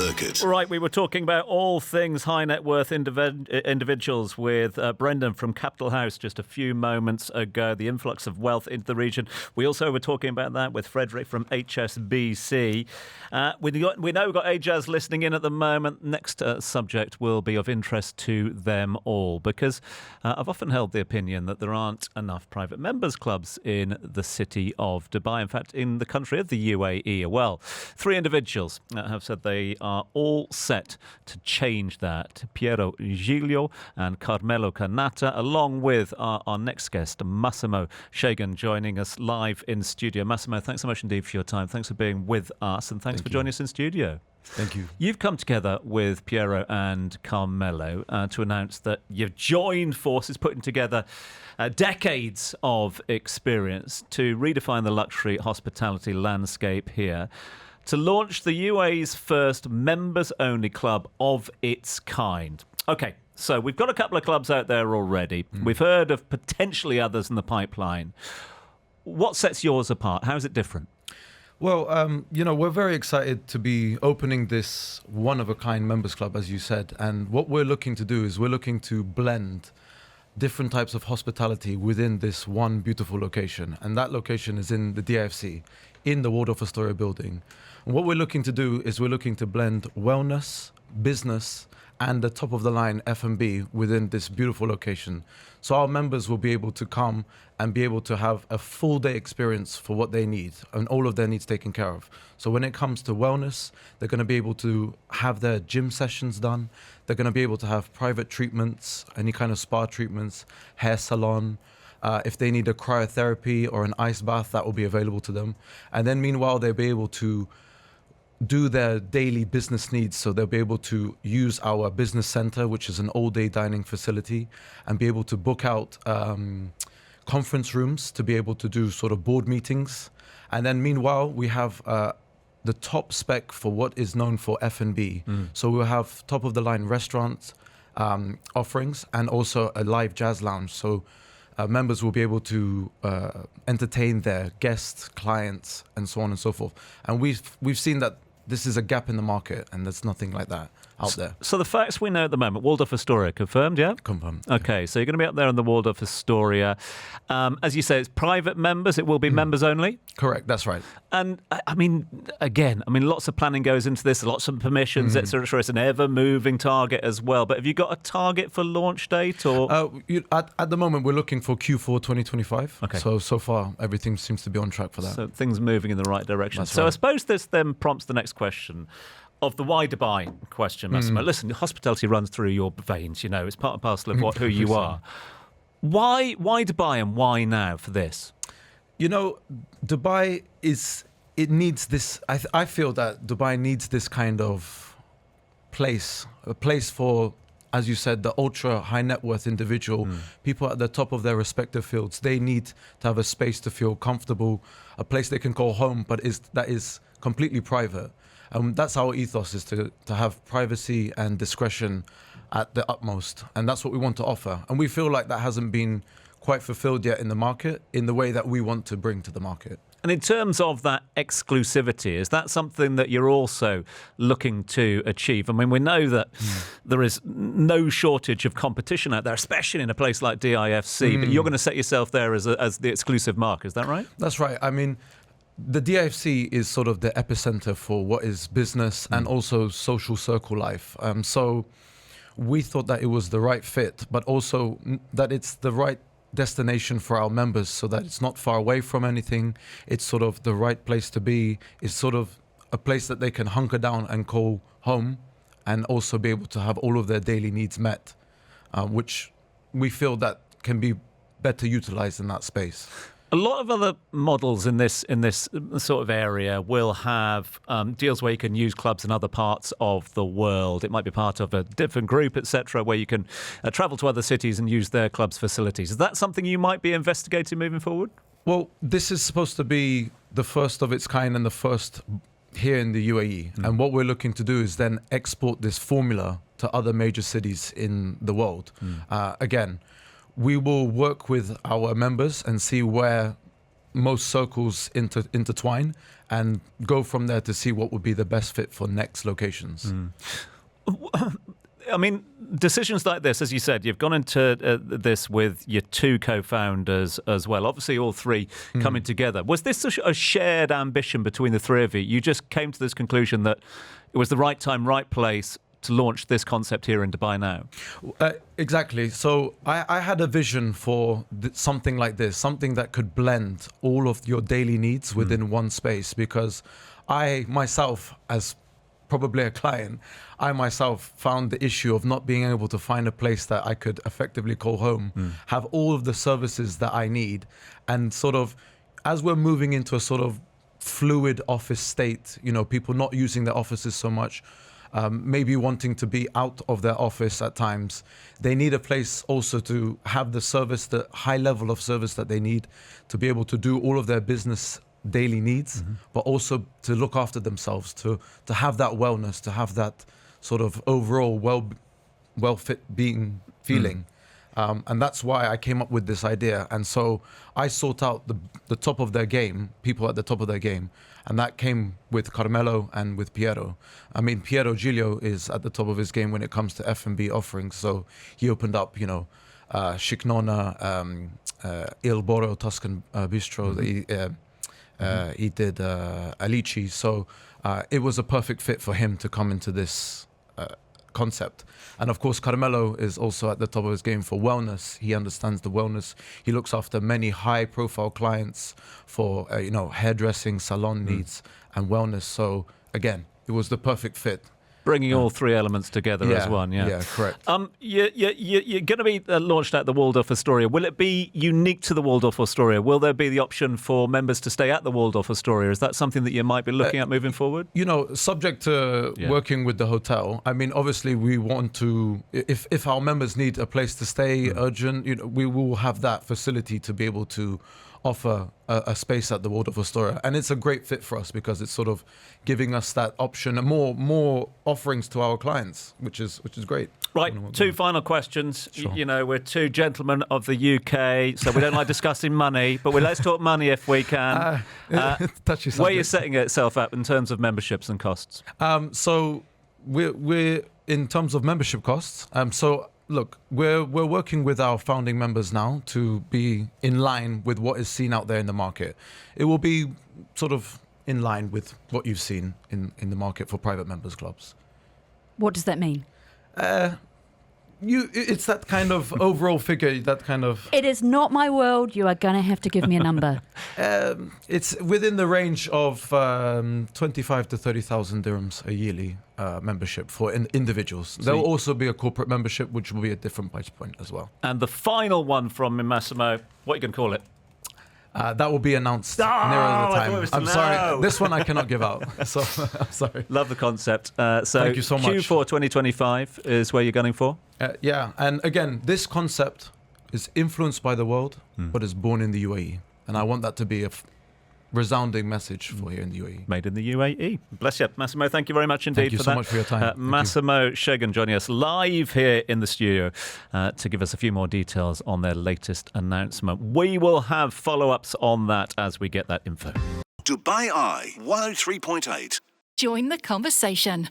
circuit. Right, we were talking about all things high net worth individuals with Brendan from Capital House just a few moments ago, the influx of wealth into the region. We also were talking about that with Frederick from HSBC. We know we've got Ajaz listening in at the moment. Next subject will be of interest to them all because I've often held the opinion that there aren't enough private members clubs in the city of Dubai. In fact, in the country of the UAE. Well, three individuals have said they are all set to change that. Piero Giglio and Carmelo Canata, along with our next guest, Massimo Shayegan, joining us live in studio. Massimo, thanks so much indeed for your time. Thanks for being with us, and thanks for joining us in studio. Thank you. You've come together with Piero and Carmelo to announce that you've joined forces, putting together decades of experience to redefine the luxury hospitality landscape here, to launch the UAE's first members-only club of its kind. Okay, so we've got a couple of clubs out there already. We've heard of potentially others in the pipeline. What sets yours apart? How is it different? Well, we're very excited to be opening this one-of-a-kind members club, as you said. And what we're looking to do is we're looking to blend different types of hospitality within this one beautiful location. And that location is in the DIFC, in the Waldorf Astoria building. And what we're looking to do is we're looking to blend wellness, business, and the top-of-the-line F&B within this beautiful location. So our members will be able to come and be able to have a full-day experience for what they need and all of their needs taken care of. So when it comes to wellness, they're going to be able to have their gym sessions done. They're going to be able to have private treatments, any kind of spa treatments, hair salon. If they need a cryotherapy or an ice bath, that will be available to them. And then meanwhile, they'll be able to do their daily business needs. So they'll be able to use our business center, which is an all-day dining facility, and be able to book out conference rooms to be able to do sort of board meetings. And then meanwhile, we have the top spec for what is known for F&B. So we'll have top-of-the-line restaurant offerings and also a live jazz lounge. So members will be able to entertain their guests, clients, and so on and so forth. And we've seen that this is a gap in the market, and there's nothing like that out there. So the facts we know at the moment, Waldorf Astoria, confirmed, yeah? Confirmed. Okay, so you're going to be up there in the Waldorf Astoria. As you say, it's private members. It will be members only? Correct, that's right. And, again, lots of planning goes into this, lots of permissions, etc. It's an ever-moving target as well. But have you got a target for launch date? Or At the moment, we're looking for Q4 2025. Okay. So far, everything seems to be on track for that. So things moving in the right direction. That's so right. I suppose this then prompts the next question of the why Dubai question, Massimo. Listen, hospitality runs through your veins, it's part and parcel of who you are. Why Dubai and why now for this? Dubai it needs this. I feel that Dubai needs this kind of place, a place for, as you said, the ultra high net worth individual, people at the top of their respective fields. They need to have a space to feel comfortable, a place they can call home, but that is completely private. That's our ethos, is to have privacy and discretion at the utmost. And that's what we want to offer. And we feel like that hasn't been quite fulfilled yet in the market in the way that we want to bring to the market. And in terms of that exclusivity, is that something that you're also looking to achieve? We know that there is no shortage of competition out there, especially in a place like DIFC, but you're going to set yourself there as the exclusive mark, is that right? That's right. The DIFC is sort of the epicenter for what is business and also social circle life. So we thought that it was the right fit, but also that it's the right destination for our members, so that it's not far away from anything. It's sort of the right place to be. It's sort of a place that they can hunker down and call home, and also be able to have all of their daily needs met, which we feel that can be better utilized in that space. A lot of other models in this sort of area will have deals where you can use clubs in other parts of the world. It might be part of a different group, etc., where you can travel to other cities and use their clubs' facilities. Is that something you might be investigating moving forward? Well, this is supposed to be the first of its kind and the first here in the UAE. And what we're looking to do is then export this formula to other major cities in the world. Again, we will work with our members and see where most circles intertwine and go from there to see what would be the best fit for next locations. I mean, decisions like this, as you said, you've gone into this with your two co-founders as well. Obviously, all three coming together. Was this a shared ambition between the three of you? You just came to this conclusion that it was the right time, right place to launch this concept here in Dubai now? Exactly. So I had a vision for something like this, something that could blend all of your daily needs within one space, because I myself, as probably a client, I myself found the issue of not being able to find a place that I could effectively call home, have all of the services that I need. And sort of, as we're moving into a sort of fluid office state, people not using their offices so much, maybe wanting to be out of their office at times, they need a place also to have the service, the high level of service that they need to be able to do all of their business daily needs, but also to look after themselves, to have that wellness, to have that sort of overall well-fit being feeling. And that's why I came up with this idea. And so I sought out the top of their game, people at the top of their game. And that came with Carmelo and with Piero. I mean, Piero Giglio is at the top of his game when it comes to F&B offerings. So he opened up, Shiknona, Il Boro Tuscan Bistro. He did Alici. So it was a perfect fit for him to come into this concept. And of course, Carmelo is also at the top of his game for wellness. He understands the wellness. He looks after many high-profile clients for hairdressing, salon needs, and wellness. So again, it was the perfect fit. Bringing all three elements together as one, Yeah, correct. You're going to be launched at the Waldorf Astoria. Will it be unique to the Waldorf Astoria? Will there be the option for members to stay at the Waldorf Astoria? Is that something that you might be looking at moving forward? Subject to working with the hotel. I mean, obviously, we want to, if our members need a place to stay urgent, we will have that facility to be able to offer a space at the Waldorf Astoria. And it's a great fit for us because it's sort of giving us that option and more offerings to our clients, which is great. Right, two final questions. Sure. We're two gentlemen of the UK, so we don't like discussing money, but let's talk money if we can. Touchy subject. Where you're setting itself up in terms of memberships and costs? So we're in terms of membership costs. Look, we're working with our founding members now to be in line with what is seen out there in the market. It will be sort of in line with what you've seen in the market for private members clubs. What does that mean? It's that kind of overall figure, that kind of... It is not my world. You are going to have to give me a number. It's within the range of 25 to 30,000 dirhams a yearly membership for individuals. There will also be a corporate membership, which will be a different price point as well. And the final one from Massimo, what are you going to call it? That will be announced nearer the time. I'm sorry. This one I cannot give out. So I'm sorry. Love the concept. Thank you so much. Q4 2025 is where you're gunning for? Yeah. And again, this concept is influenced by the world, but is born in the UAE. And I want that to be a resounding message for here in the UAE. Made in the UAE. Bless you. Massimo, thank you very much indeed for that. Thank you so much for your time. Massimo Shayegan joining us live here in the studio to give us a few more details on their latest announcement. We will have follow-ups on that as we get that info. Dubai Eye 103.8. Join the conversation.